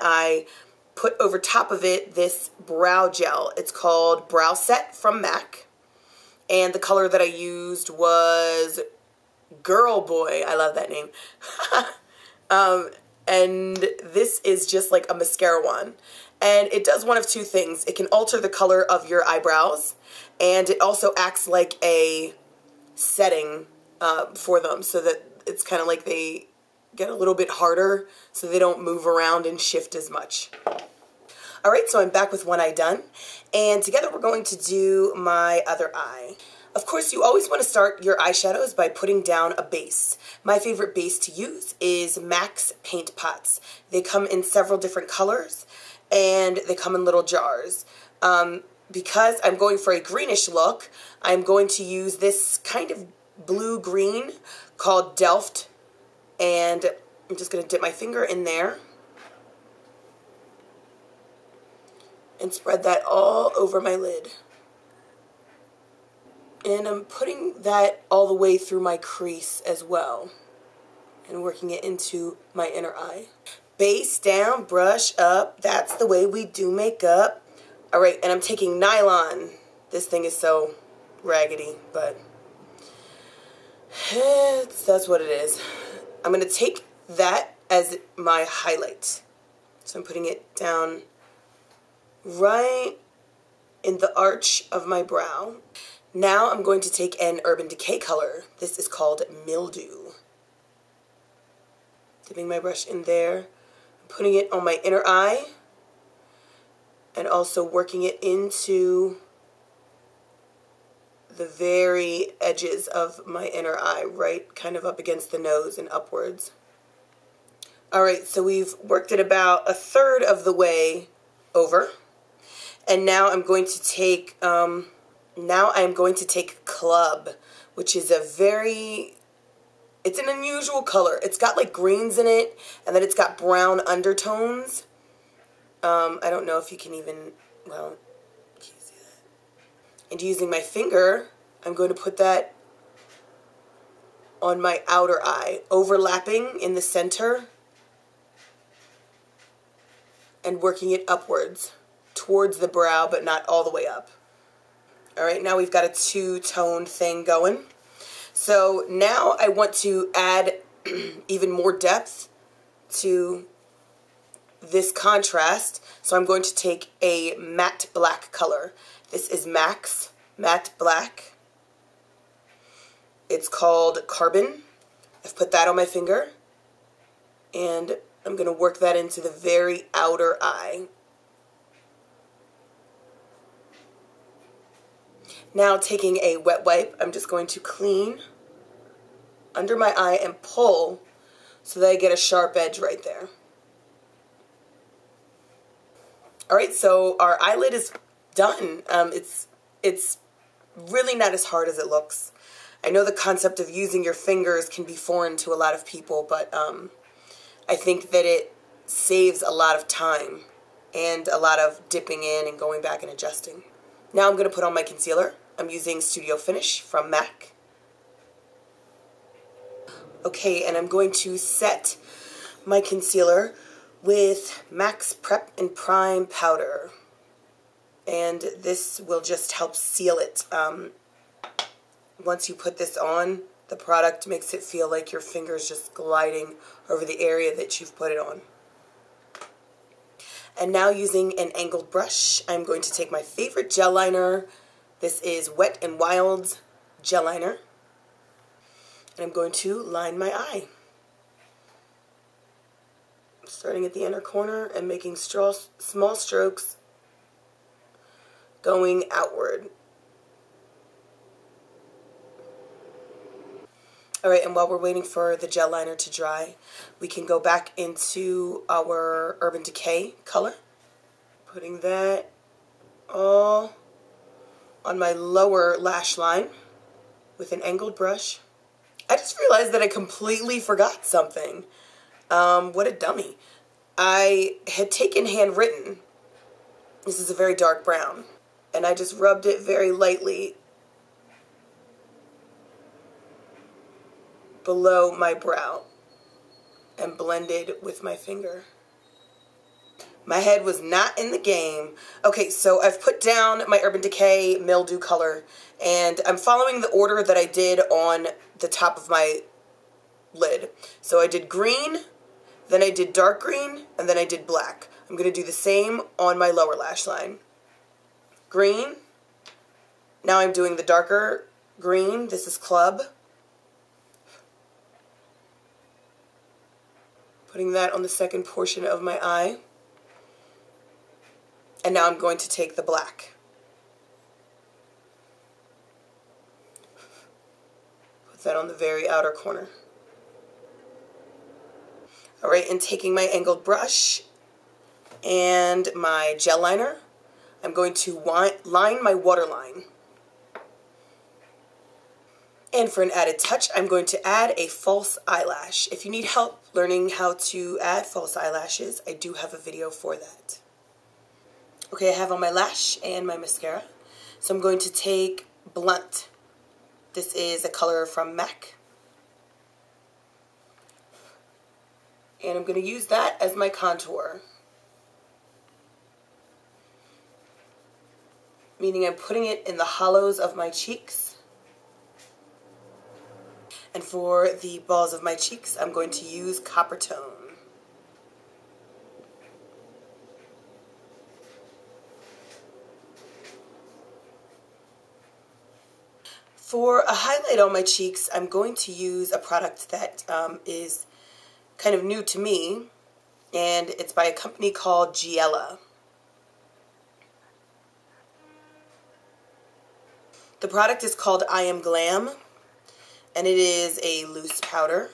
I put over top of it this brow gel. It's called Brow Set from MAC. And the color that I used was Girl Boy. I love that name. And this is just like a mascara one. And it does one of two things. It can alter the color of your eyebrows, and it also acts like a setting for them, so that it's kind of like they get a little bit harder so they don't move around and shift as much. Alright, so I'm back with one eye done, and together we're going to do my other eye. Of course, you always want to start your eyeshadows by putting down a base. My favorite base to use is MAC's Paint Pots. They come in several different colors, and they come in little jars. Because I'm going for a greenish look, I'm going to use this kind of blue-green called Delft, and I'm just going to dip my finger in there and spread that all over my lid. And I'm putting that all the way through my crease as well and working it into my inner eye. Base down, brush up. That's the way we do makeup. Alright, and I'm taking nylon. This thing is so raggedy, but that's what it is. I'm going to take that as my highlight. So I'm putting it down right in the arch of my brow. Now I'm going to take an Urban Decay color. This is called Mildew. Dipping my brush in there, putting it on my inner eye, and also working it into the very edges of my inner eye, right kind of up against the nose and upwards. Alright, so we've worked it about a third of the way over. And now I'm going to take Club, which is it's an unusual color. It's got like greens in it, and then it's got brown undertones. I don't know if you can even, well, can you see that? And using my finger, I'm going to put that on my outer eye, overlapping in the center and working it upwards towards the brow, but not all the way up. Alright, now we've got a two-tone thing going. So now I want to add even more depth to this contrast. So I'm going to take a matte black color. This is MAC's Matte Black. It's called Carbon. I've put that on my finger, and I'm going to work that into the very outer eye. Now taking a wet wipe, I'm just going to clean under my eye and pull so that I get a sharp edge right there. Alright, so our eyelid is done. It's really not as hard as it looks. I know the concept of using your fingers can be foreign to a lot of people, but I think that it saves a lot of time and a lot of dipping in and going back and adjusting. Now I'm going to put on my concealer. I'm using Studio Finish from MAC. Okay, and I'm going to set my concealer with MAC's Prep and Prime Powder. And this will just help seal it. Once you put this on, the product makes it feel like your finger's just gliding over the area that you've put it on. And now using an angled brush, I'm going to take my favorite gel liner. This is Wet n Wild's gel liner. And I'm going to line my eye. Starting at the inner corner and making small strokes going outward. Alright, and while we're waiting for the gel liner to dry, we can go back into our Urban Decay color. Putting that all on my lower lash line with an angled brush. I just realized that I completely forgot something. What a dummy. I had taken Handwritten. This is a very dark brown. And I just rubbed it very lightly below my brow and blended with my finger. My head was not in the game. Okay, so I've put down my Urban Decay Mildew color, and I'm following the order that I did on the top of my lid. So I did green, then I did dark green, and then I did black. I'm going to do the same on my lower lash line. Green. Now I'm doing the darker green. This is Club. Putting that on the second portion of my eye. And now I'm going to take the black. Put that on the very outer corner. Alright, and taking my angled brush and my gel liner, I'm going to line my waterline. And for an added touch, I'm going to add a false eyelash. If you need help learning how to add false eyelashes, I do have a video for that. Okay, I have on my lash and my mascara. So I'm going to take Blunt. This is a color from MAC. And I'm going to use that as my contour. Meaning I'm putting it in the hollows of my cheeks. And for the balls of my cheeks, I'm going to use Copper Tone. For a highlight on my cheeks, I'm going to use a product that is kind of new to me, and it's by a company called Giella. The product is called I Am Glam, and it is a loose powder.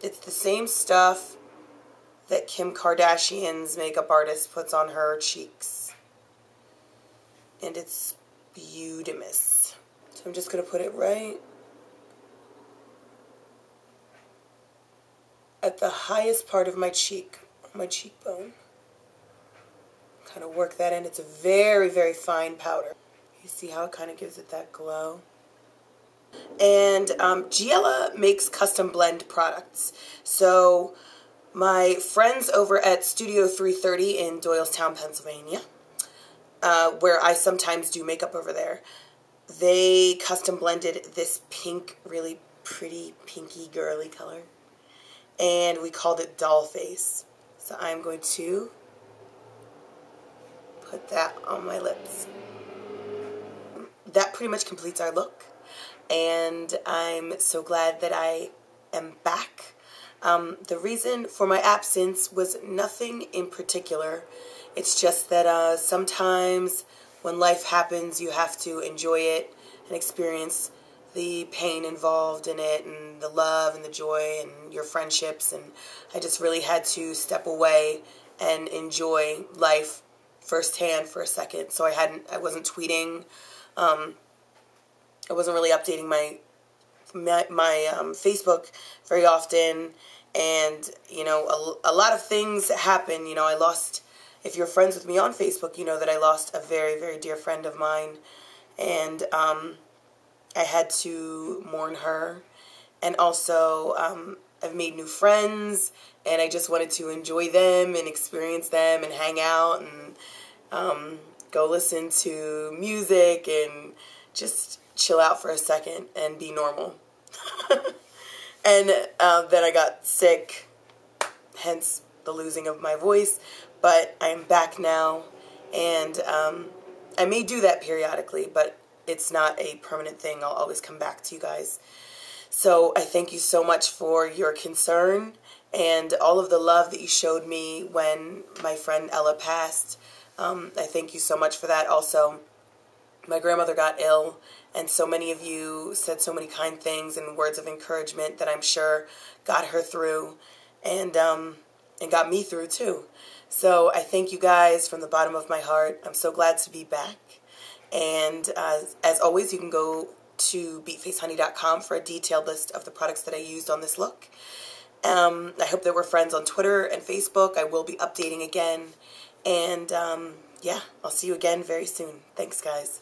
It's the same stuff that Kim Kardashian's makeup artist puts on her cheeks, and it's beautimous. So I'm just going to put it right at the highest part of my cheek, my cheekbone. Kind of work that in. It's a very, very fine powder. You see how it kind of gives it that glow? And Giella makes custom blend products. So my friends over at Studio 330 in Doylestown, Pennsylvania, where I sometimes do makeup over there, they custom blended this pink, really pretty, pinky, girly color. And we called it Doll Face. So I'm going to put that on my lips. That pretty much completes our look. And I'm so glad that I am back. The reason for my absence was nothing in particular. It's just that sometimes when life happens, you have to enjoy it and experience the pain involved in it and the love and the joy and your friendships. And I just really had to step away and enjoy life firsthand for a second. So I wasn't tweeting. I wasn't really updating my Facebook very often, and you know, a lot of things happen. You know, I lost. If you're friends with me on Facebook, you know that I lost a very, very dear friend of mine, and I had to mourn her, and also I've made new friends, and I just wanted to enjoy them and experience them and hang out and go listen to music and just chill out for a second and be normal. And then I got sick, hence the losing of my voice, but I'm back now, and I may do that periodically, but it's not a permanent thing. I'll always come back to you guys. So I thank you so much for your concern and all of the love that you showed me when my friend Ella passed. I thank you so much for that. Also, my grandmother got ill, and so many of you said so many kind things and words of encouragement that I'm sure got her through, and got me through too. So I thank you guys from the bottom of my heart. I'm so glad to be back. And as always, you can go to BeatFaceHoney.com for a detailed list of the products that I used on this look. I hope that we're friends on Twitter and Facebook. I will be updating again. And yeah, I'll see you again very soon. Thanks, guys.